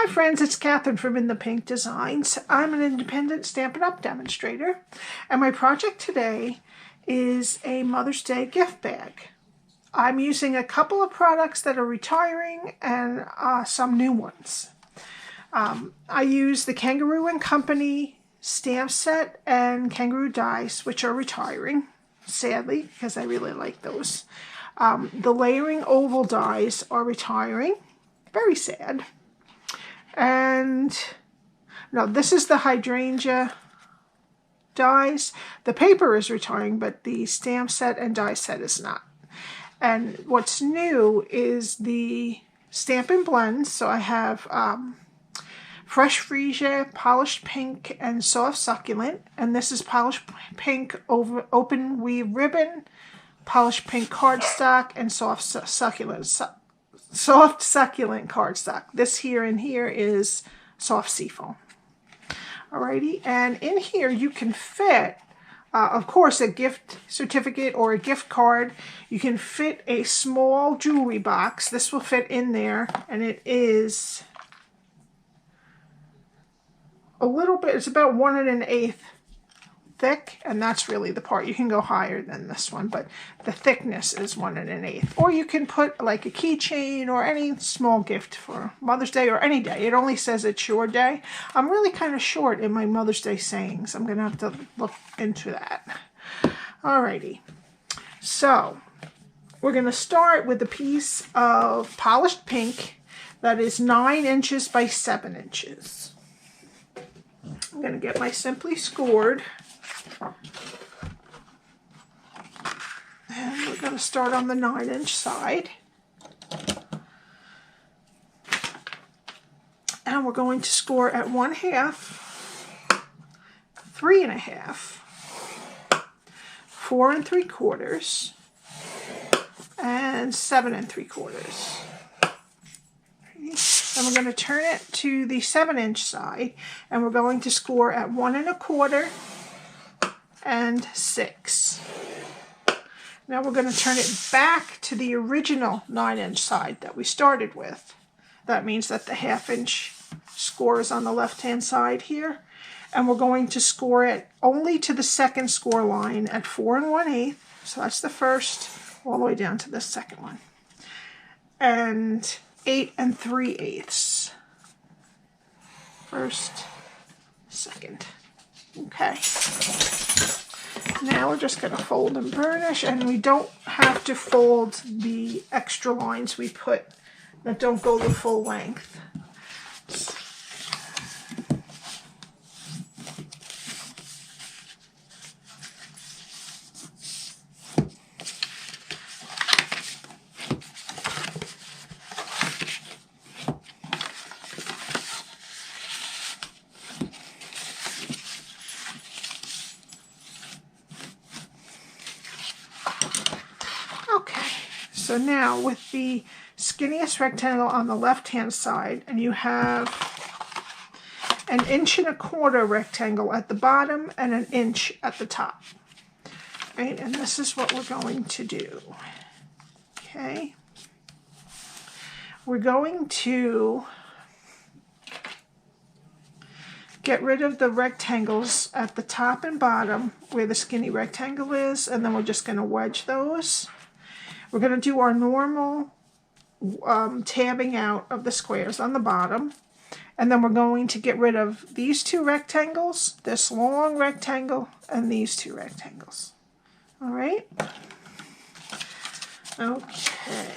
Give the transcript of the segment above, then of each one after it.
Hi friends, it's Catherine from In the Pink Designs. I'm an independent Stampin' Up! Demonstrator, and my project today is a Mother's Day gift bag. I'm using a couple of products that are retiring and some new ones. I use the Kangaroo and Company stamp set and Kangaroo dies, which are retiring, sadly, because I really like those. The layering oval dies are retiring, very sad. And no, this is the Hydrangea dies. The paper is retiring, but the stamp set and die set is not. And what's new is the Stampin' Blends. So I have Fresh Freesia, Polished Pink, and Soft Succulent. And this is Polished Pink over Open Weave Ribbon, Polished Pink Cardstock, and Soft Succulent cardstock. This here and here is soft seafoam. Alrighty, and in here you can fit, of course, a gift certificate or a gift card. You can fit a small jewelry box. This will fit in there, and it is a little bit, it's about 1 1/8 thick, and that's really the part. You can go higher than this one, but the thickness is 1 1/8. Or you can put like a keychain or any small gift for Mother's Day or any day. It only says it's your day. I'm really kind of short in my Mother's Day sayings. I'm gonna have to look into that. Alrighty, so we're gonna start with a piece of polished pink that is 9 inches by 7 inches. I'm gonna get my Simply Scored. And we're going to start on the 9-inch side. And we're going to score at 1/2, 3 1/2, 4 3/4, and 7 3/4. Then we're going to turn it to the 7-inch side, and we're going to score at 1 1/4 and 6. Now we're going to turn it back to the original 9-inch side that we started with. That means that the 1/2 inch score is on the left-hand side here. And we're going to score it only to the second score line at 4 1/8. So that's the first, all the way down to the second one. And 8 3/8. First, second. Okay. Now we're just going to fold and burnish, and we don't have to fold the extra lines we put that don't go the full length. So now with the skinniest rectangle on the left-hand side, and you have an 1 1/4 rectangle at the bottom and 1 inch at the top. Right, and this is what we're going to do. Okay. We're going to get rid of the rectangles at the top and bottom where the skinny rectangle is, and then we're just going to wedge those. We're going to do our normal tabbing out of the squares on the bottom, and then we're going to get rid of these 2 rectangles, this long rectangle, and these 2 rectangles. All right? Okay.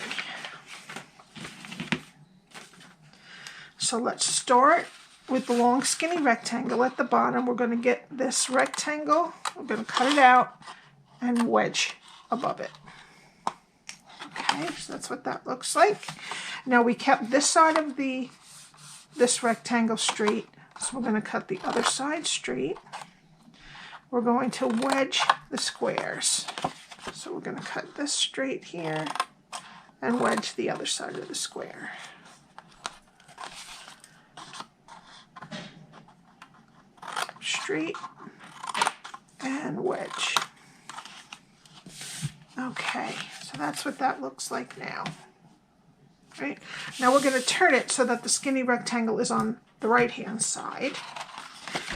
So let's start with the long skinny rectangle at the bottom. We're going to get this rectangle, we're going to cut it out and wedge above it. Okay, so that's what that looks like. Now we kept this side of this rectangle straight, so we're going to cut the other side straight. We're going to wedge the squares. So we're going to cut this straight here and wedge the other side of the square. Straight and wedge. Okay, so that's what that looks like now. Right? Now we're going to turn it so that the skinny rectangle is on the right-hand side.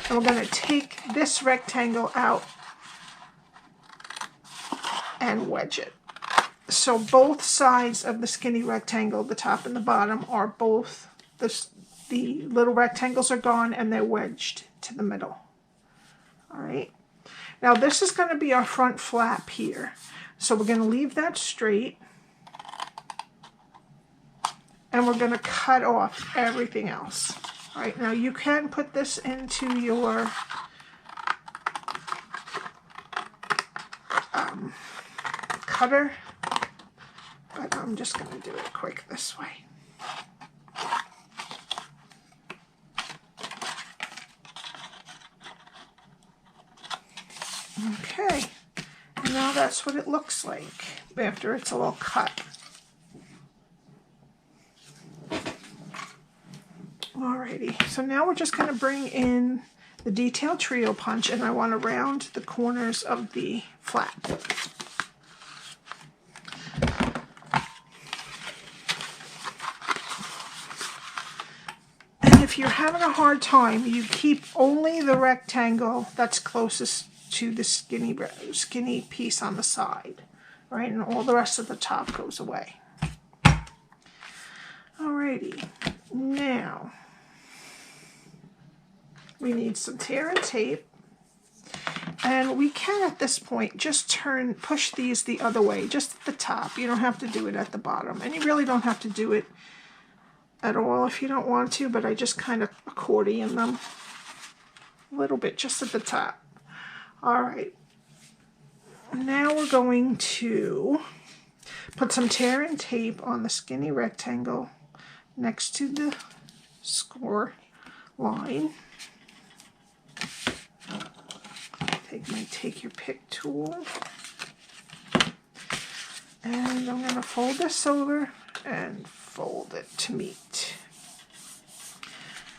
And we're going to take this rectangle out and wedge it. So both sides of the skinny rectangle, the top and the bottom, are both, the little rectangles are gone and they're wedged to the middle. All right. Now this is going to be our front flap here. So we're going to leave that straight. And we're going to cut off everything else. All right, now you can put this into your cutter, but I'm just going to do it quick this way. Okay, and now that's what it looks like after it's all cut. Alrighty, so now we're just going to bring in the detail trio punch, and I want to round the corners of the flap. And if you're having a hard time, you keep only the rectangle that's closest to the skinny piece on the side, right? And all the rest of the top goes away. Alrighty, now we need some tear and tape, and we can at this point just push these the other way, just at the top. You don't have to do it at the bottom, and you really don't have to do it at all if you don't want to, but I just kind of accordion them a little bit just at the top. All right, now we're going to put some tear and tape on the skinny rectangle next to the score line. Take your pick tool, and I'm going to fold this over and fold it to meet.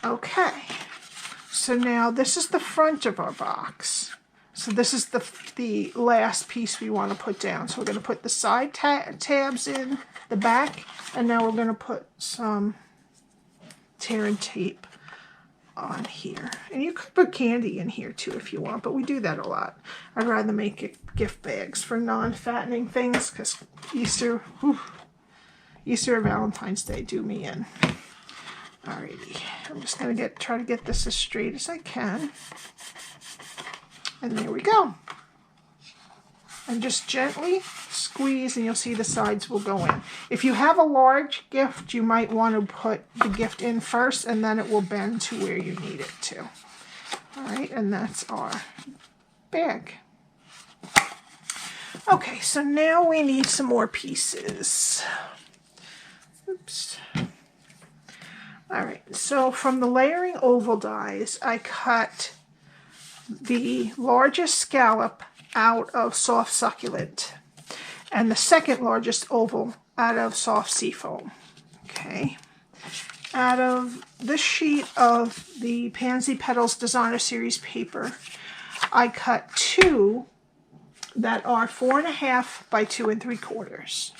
Okay, so now this is the front of our box. So this is the last piece we want to put down. So we're going to put the side tabs in the back, and now we're going to put some tear and tape on here. And you could put candy in here too if you want, but we do that a lot. I'd rather make it gift bags for non-fattening things, because Easter or Valentine's Day do me in. Alrighty, I'm just going to try to get this as straight as I can. And there we go. And just gently squeeze, and you'll see the sides will go in. If you have a large gift, you might want to put the gift in first, and then it will bend to where you need it to. All right, and that's our bag. Okay, so now we need some more pieces. Oops. All right, so from the layering oval dies, I cut the largest scallop out of soft succulent and the second largest oval out of soft seafoam. Okay, out of this sheet of the Pansy Petals Designer Series paper, I cut two that are 4.5 by 2 3/4,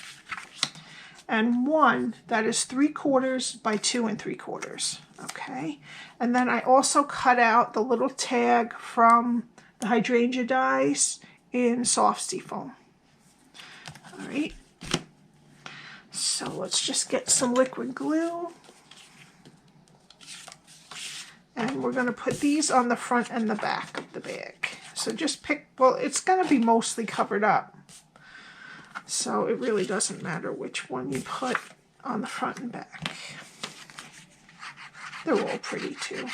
and one that is 3/4 by 2 3/4. Okay, and then I also cut out the little tag from the Hydrangea dies in soft seafoam. All right, so let's just get some liquid glue, and we're going to put these on the front and the back of the bag. So just pick, well, it's going to be mostly covered up, so it really doesn't matter which one you put on the front and back. They're all pretty too.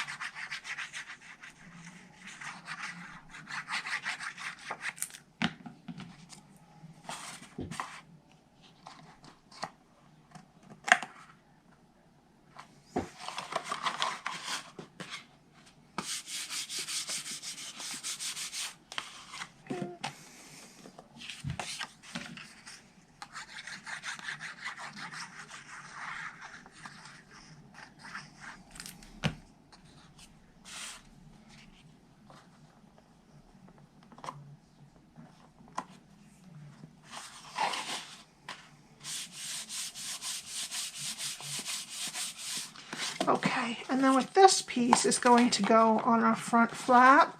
Okay, and then with this piece is going to go on our front flap.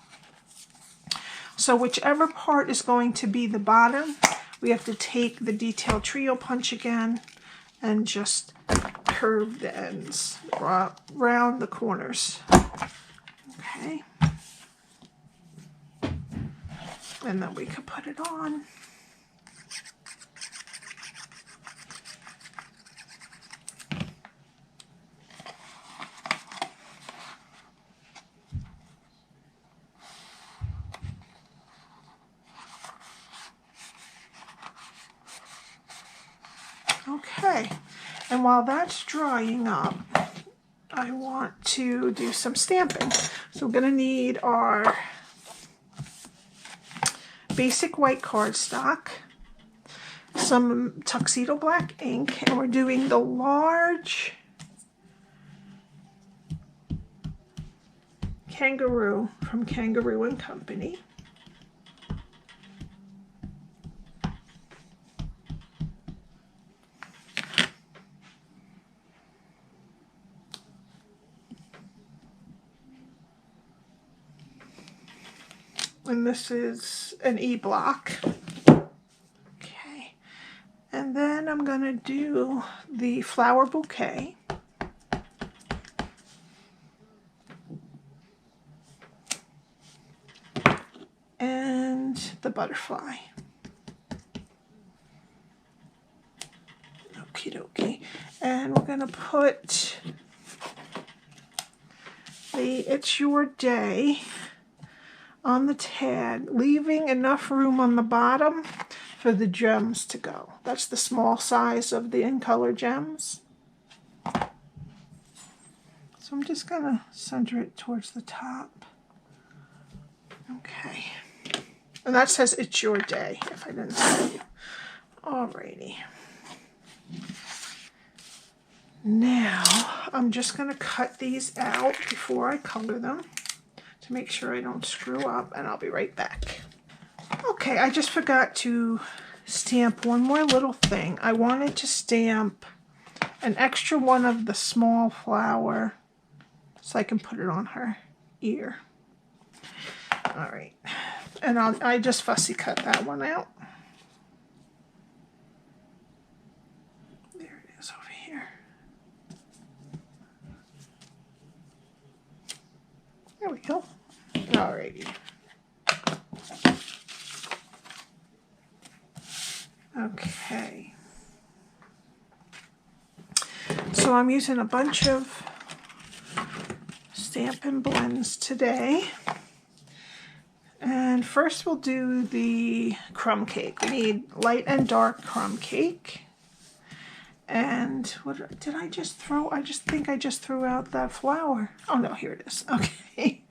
So whichever part is going to be the bottom, we have to take the detail trio punch again and just curve the ends around the corners. Okay. And then we can put it on. Okay, and while that's drying up, I want to do some stamping. So we're going to need our basic white cardstock, some tuxedo black ink, and we're doing the large Kangaroo from Kangaroo and Company. And this is an E block. Okay. And then I'm going to do the flower bouquet. And the butterfly. Okie dokie. And we're going to put the It's Your Day on the tag, leaving enough room on the bottom for the gems to go. That's the small size of the in color gems. So I'm just going to center it towards the top. Okay. And that says It's Your Day, if I didn't tell you. Alrighty. Now, I'm just going to cut these out before I color them to make sure I don't screw up, and I'll be right back. Okay, I just forgot to stamp one more little thing. I wanted to stamp an extra one of the small flower so I can put it on her ear. All right, and I just fussy cut that one out. There it is over here. There we go. Alrighty. Okay. So I'm using a bunch of Stampin' Blends today. And first we'll do the crumb cake. We need light and dark crumb cake. And what did I just throw? I just think I just threw out that flower. Oh no, here it is. Okay.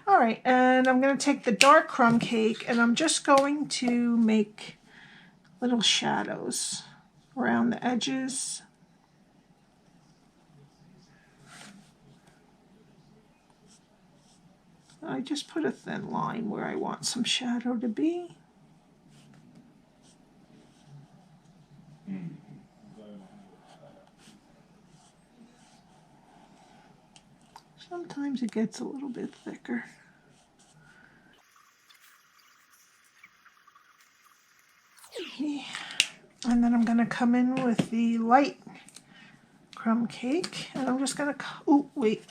All right, and I'm going to take the dark crumb cake and I'm just going to make little shadows around the edges. I just put a thin line where I want some shadow to be. Sometimes it gets a little bit thicker. And then I'm going to come in with the light crumb cake. And I'm just going to, oh wait,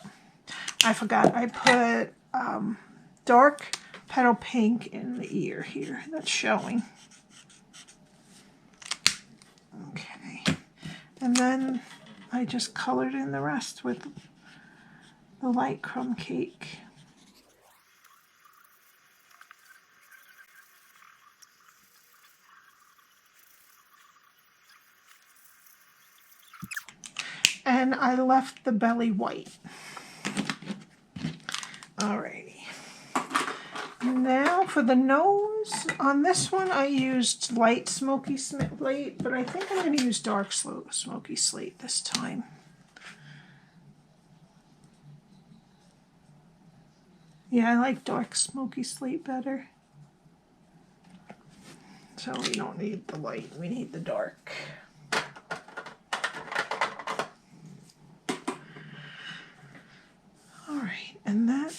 I forgot. I put dark petal pink in the ear here. That's showing. Okay. And then I just colored in the rest with the light crumb cake. And I left the belly white. Alrighty. Now for the nose, on this one I used light smoky slate, but I think I'm going to use dark smoky slate this time. Yeah, I like dark smoky slate better. So we don't need the light, we need the dark.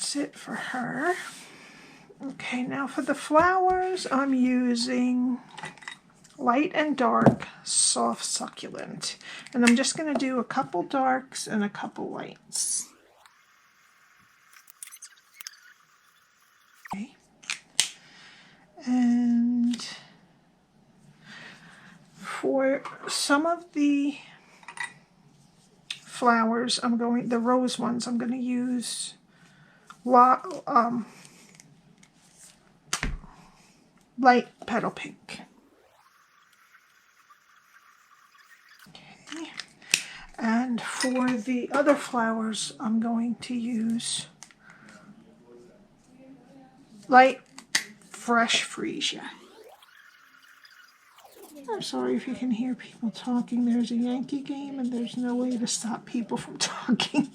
that's it for her. Okay, now for the flowers, I'm using light and dark soft succulent. And I'm just going to do a couple darks and a couple lights. Okay. And for some of the flowers, the rose ones, I'm going to use light petal pink. Okay. And for the other flowers, I'm going to use light fresh freesia. I'm sorry if you can hear people talking. There's a Yankee game and there's no way to stop people from talking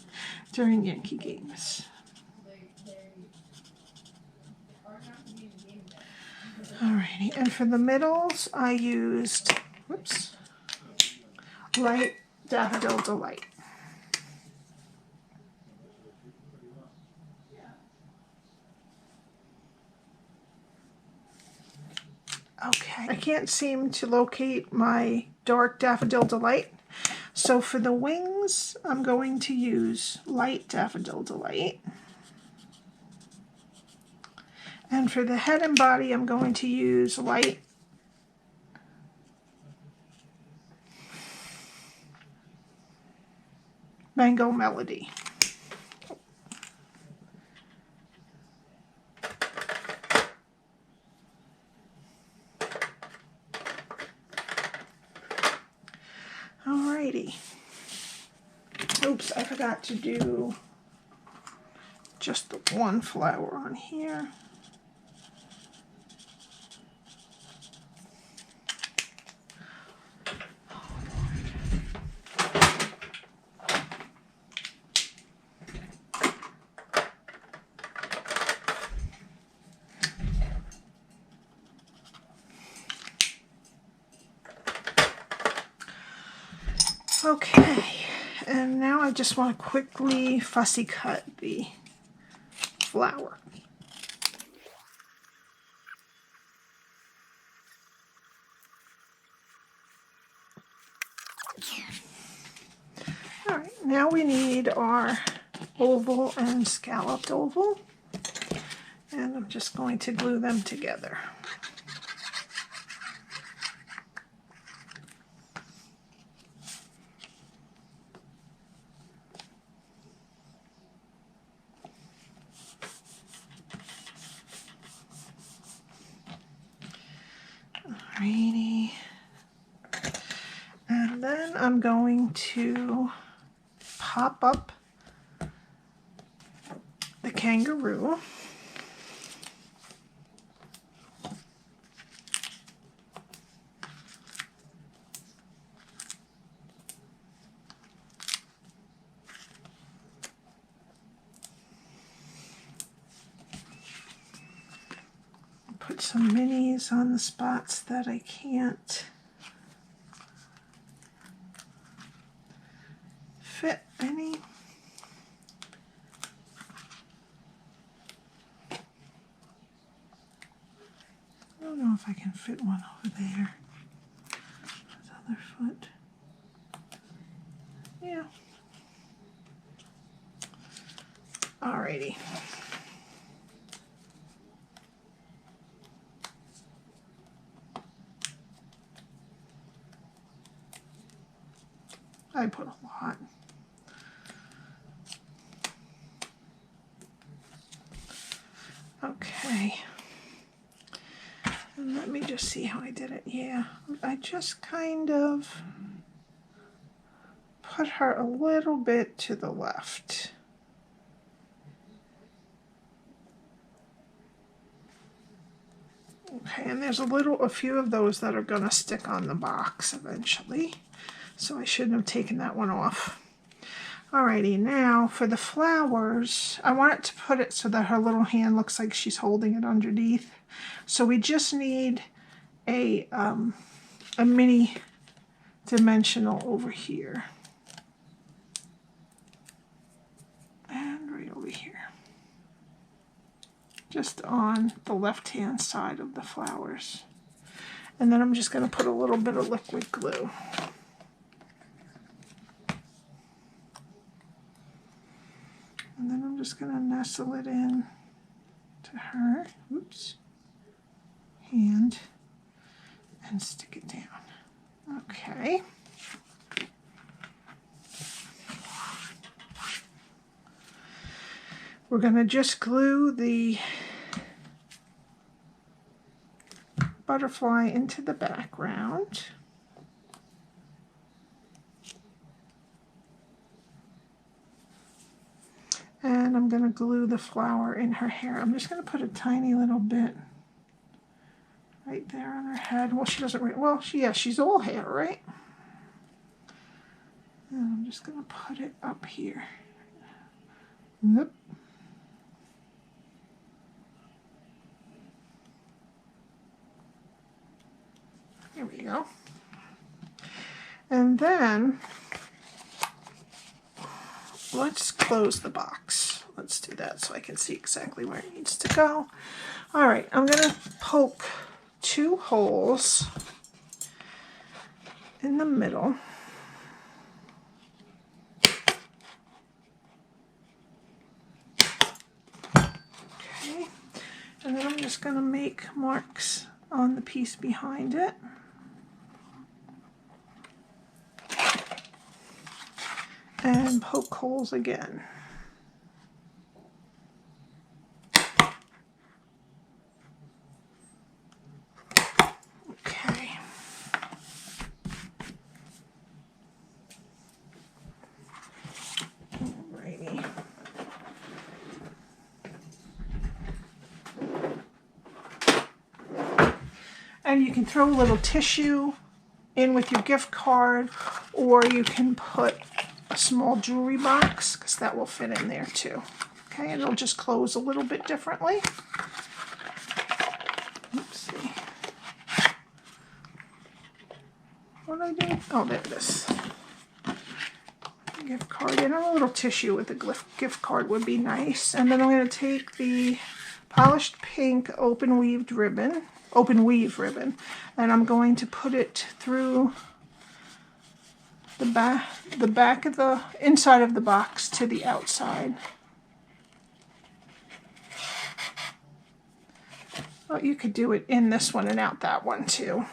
during Yankee games. Alrighty, and for the middles, I used, light Daffodil Delight. Okay, I can't seem to locate my dark Daffodil Delight. So for the wings, I'm going to use light Daffodil Delight. And for the head and body, I'm going to use light Mango Melody. Alrighty. Oops, I forgot to do just the one flower on here. Okay, and now I just want to quickly fussy cut the flower. All right, now we need our oval and scalloped oval, and I'm just going to glue them together. Alrighty, and then I'm going to pop up the kangaroo. Put some minis on the spots that I can't fit any. I don't know if I can fit one over there. This other foot. Yeah. Alrighty. I put a lot. Okay. And let me just see how I did it. Yeah, I just kind of put her a little bit to the left. Okay, and there's a few of those that are going to stick on the box eventually. So I shouldn't have taken that one off. Alrighty, now for the flowers, I want it to put it so that her little hand looks like she's holding it underneath. So we just need a mini dimensional over here. And right over here. just on the left-hand side of the flowers. And then I'm just going to put a little bit of liquid glue. And then I'm just going to nestle it in to her, oops, hand, and stick it down. Okay. We're going to just glue the butterfly into the background. And I'm going to glue the flower in her hair. I'm just going to put a tiny little bit right there on her head. Well, she doesn't, well, she's all hair, right? And I'm just going to put it up here. Whoop. There we go. And then let's close the box. Let's do that so I can see exactly where it needs to go. All right, I'm going to poke 2 holes in the middle. Okay, and then I'm just going to make marks on the piece behind it. And poke holes again. Okay. Alrighty. And you can throw a little tissue in with your gift card, or you can put a small jewelry box, because that will fit in there too. Okay, and it'll just close a little bit differently. Let's see. What did I do? Oh, there it is. Gift card in, a little tissue with a gift card would be nice. And then I'm going to take the polished pink open weave ribbon, and I'm going to put it through the back of the inside of the box to the outside. Oh, you could do it in this one and out that one too.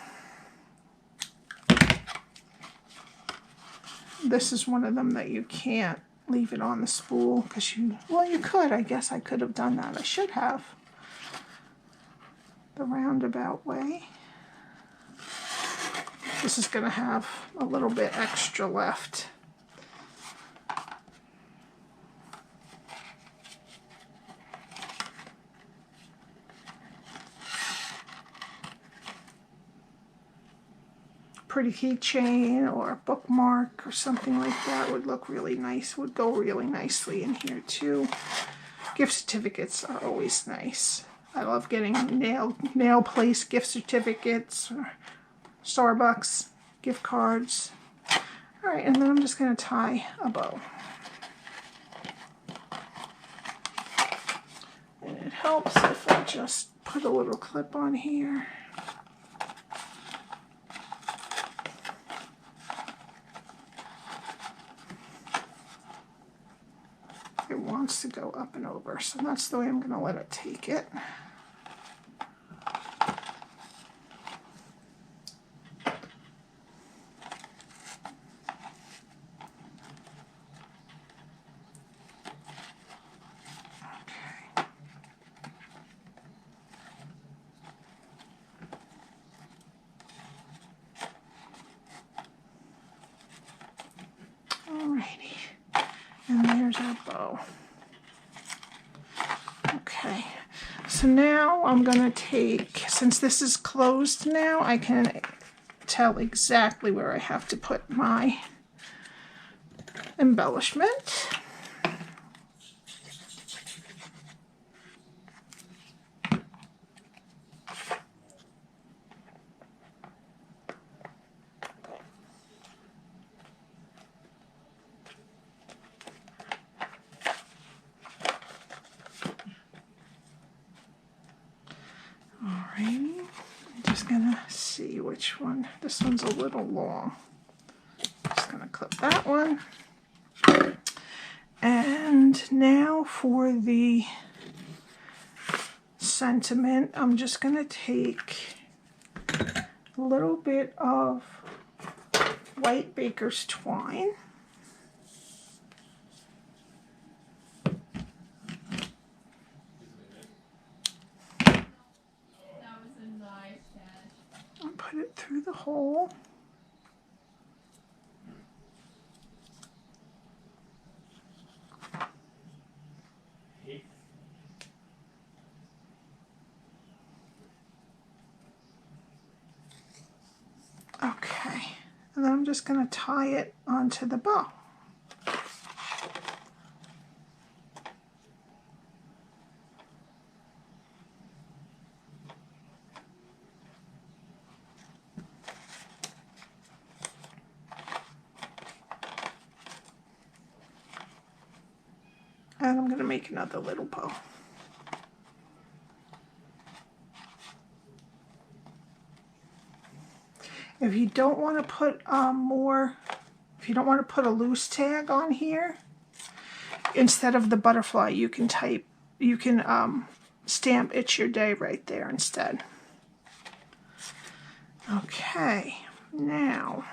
This is one of them that you can't leave it on the spool because well, you could. I guess I could have done that. I should have. The roundabout way. This is going to have a little bit extra left. Pretty keychain or a bookmark or something like that would look really nice, would go really nicely in here too. Gift certificates are always nice. I love getting nail place gift certificates, or Starbucks gift cards. All right, and then I'm just going to tie a bow. And it helps if I just put a little clip on here. It wants to go up and over, so that's the way I'm going to let it take it. Alrighty, and there's our bow. Okay, so now I'm going to take, since this is closed now, I can tell exactly where I have to put my embellishment. Let's see which one. This one's a little long. Just going to clip that one. And now for the sentiment, I'm just going to take a little bit of white baker's twine. And put it through the hole. Okay, and then I'm just going to tie it onto the bow. And I'm going to make another little bow. If you don't want to put if you don't want to put a loose tag on here, instead of the butterfly, you can stamp It's Your Day right there instead. Okay, now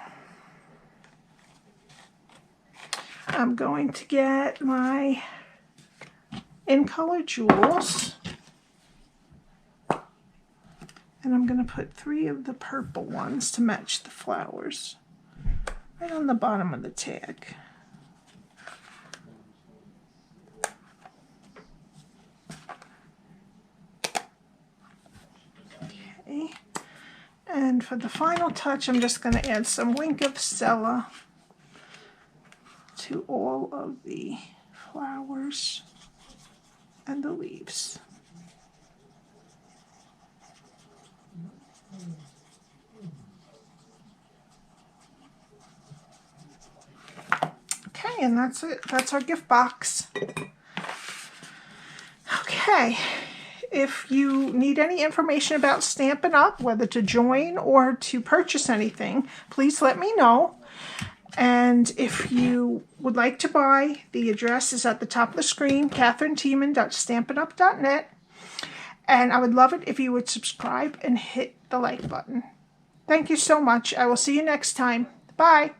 I'm going to get my In Color Jewels. And I'm going to put 3 of the purple ones to match the flowers right on the bottom of the tag. Okay. And for the final touch, I'm just going to add some Wink of Stella to all of the flowers and the leaves. Okay, and that's it. That's our gift box. Okay, if you need any information about Stampin' Up, whether to join or to purchase anything, please let me know. And if you would like to buy, the address is at the top of the screen, katherineteeman.stampinup.net. And I would love it if you would subscribe and hit the like button. Thank you so much. I will see you next time. Bye.